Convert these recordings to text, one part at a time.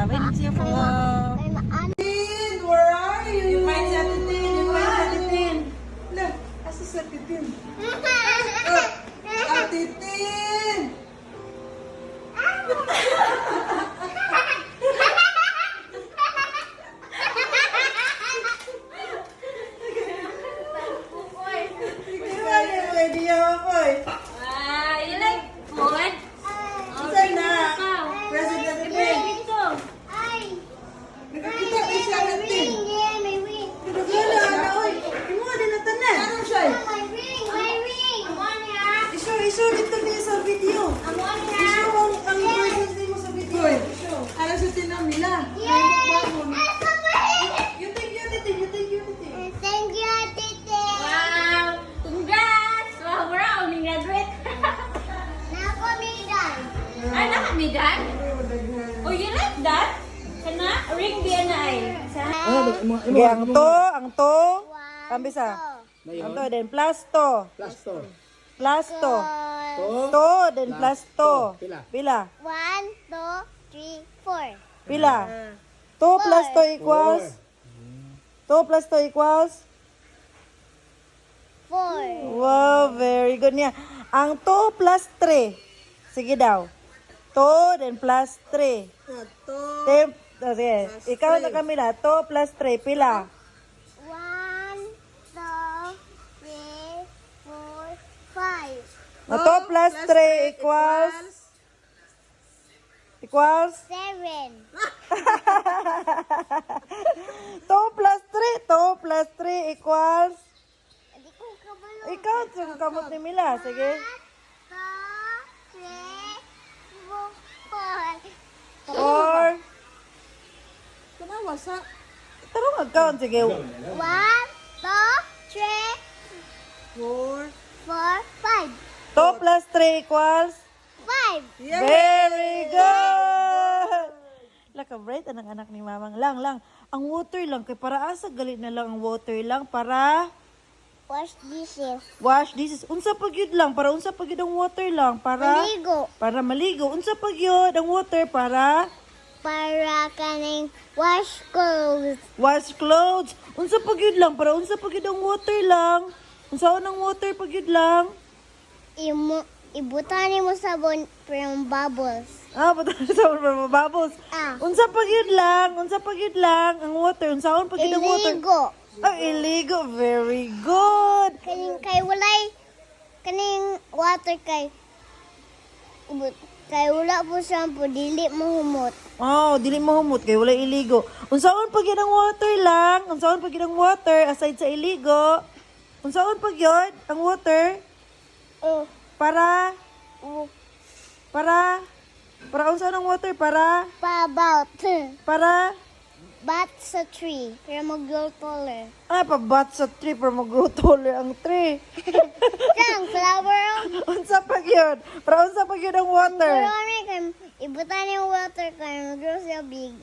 Wait siya po. Tin, where are you? You find sa titin. You find sa titin. Lah, asa sa titin? Ang titin! Ikaw na yung idea mo, boy. You like food? Isa na. Present na titin. Nakakita ko siya ng tin. Pinagala na, oy. Imo din na tanan. Ano siya? Iso ito niya sa video. Iso ang present mo sa video. Ano sa tinam nila? You take your titin, you take your titin. Wow! Congrats! Wow, brown, graduate. Ay, nakamidan? Oh, you like that? Kana? Ring biya na ay. Sa? Okay, ang to. Kambisa. Ang to, then plus to. Plus to. To, then plus to. Pila? 1, 2, 3, 4. Pila? 2 plus 2 equals? 2 plus 2 equals? 4. Wow, very good niya. Ang 2 plus 3. Sige daw. 2, then plus 3. Then, sige. Ikaw na Camila. 2 plus 3. Pila? 1, 2, 3, 4, 5. 2 plus 3 equals? Equals? 7. 2 plus 3. 2 plus 3 equals? Hindi ko kabalo. Ikaw, yung kamot ni Mila. Sige. 2, 3, 4. 4. Tanawa sa... Tarong mag-count. Sige. 1, 2, 3, 4. 4, 5. 2 plus 3 equals? 5. Very good! Laka-bright ang anak ni Mamang. Lang. Ang water lang. Kaya para asa galit na lang ang water lang. Para Wash dishes. wash dishes. Unsa pag yun lang. Para unsa pag yun ang water lang. Para Maligo. Para maligo. Unsa pag yun ang water. Para Para kaning wash clothes. wash clothes. Unsa pag yun lang. Para unsa pag yun ang water lang. Unsa ang water pag yun lang. Ibutani mo sabon from bubbles. Ba't sa bubbles? Unsa pag yun lang. Unsa pag yun lang. Ang water. Unsa pag yun ang water. Iligo. Iligo. Very good. Kay walay kaning water kay wala po shampoo dili mo humot. Dili mo humot kay wala iligo. Unsaon pag yun ang water lang? Unsaon pag yun ang water aside sa iligo? Unsaon pag yun ang water? Oh, Para oh, unsaon ang water? Para about para bat sa tree para mag-grow taller. pabat sa tree para mag-grow taller ang tree. Kang flower. Unsa pag yun? Para unsa pag yun ang water? Pero kay ibutani yung water kay mag-grow siya big.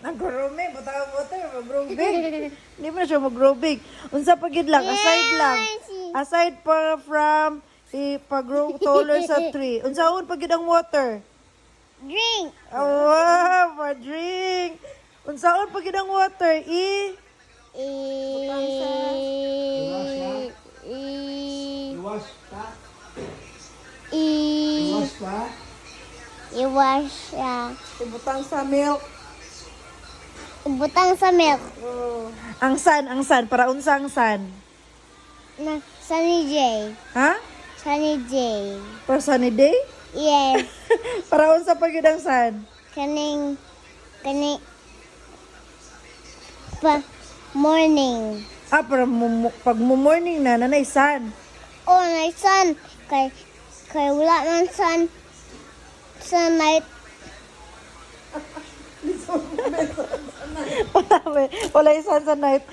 Naggrow-me, butang ang water, mag-grow big. Hindi mo na siya mag-grow big. Unsa pag yun lang, aside lang. Aside from pag-grow taller sa tree. Unsaon pag yun ang water? Drink. Wow, pa-drink. Unsaon pag yun ang water? Iwash siya. Ibutang sa milk. Ibutang sa milk. Ang sun. Para unsa ang sun? Na Sunny J. Ha? Sunny J. Para sunny day? Yes. Para unsa pag yun ang sun? Kaning morning. Para pag morning na, nanay sun. Oh, na sun. Kay wala man sun. Night. Wala yung sun sa night.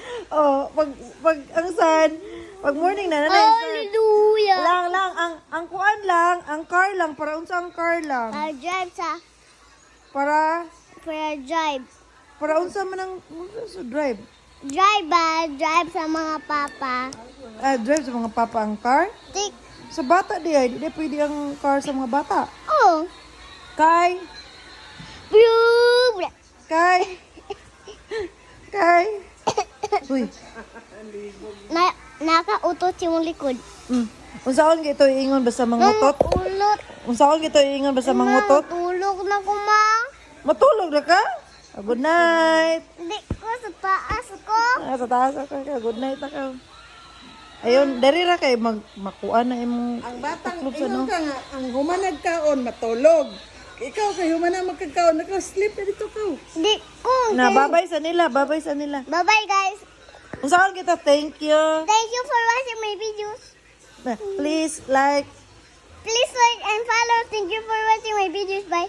Pag ang sun, pag morning na, nanay sun. Hallelujah. Lang, ang kuan lang, ang car lang, para unsa ang car lang. Drive sa. Para Drive. Para unsa man ang drive? Drive sa mga papa. Drive sa mga papa ang car? Tik. Sa bata di ay, di pwede ang car sa mga bata. Oh. Kay? Kay. Kay. Uy. Nakautot yung likod. Unsaon gito iingon basta mangutot? Ulot. Unsaon gito iingon basta mangutot? Tulog na ko, ma. Matulog na ka? Good night. Hindi ko sa taas ko. Sa taas ka. Good night na ka. Ayun, dari ra kay makuha na imong Ang batang, taklob sa ingon no. ka nga, ang humanag kaon, matulog. Ikaw kay humanag magkakaon, naka-sleep na dito ka. Hindi ko. Na babay sa nila, babay sa nila. Bye-bye, guys. Unsaon kita? Thank you. Thank you for watching my videos. Please like. Please like and follow. Thank you for watching my videos. Bye.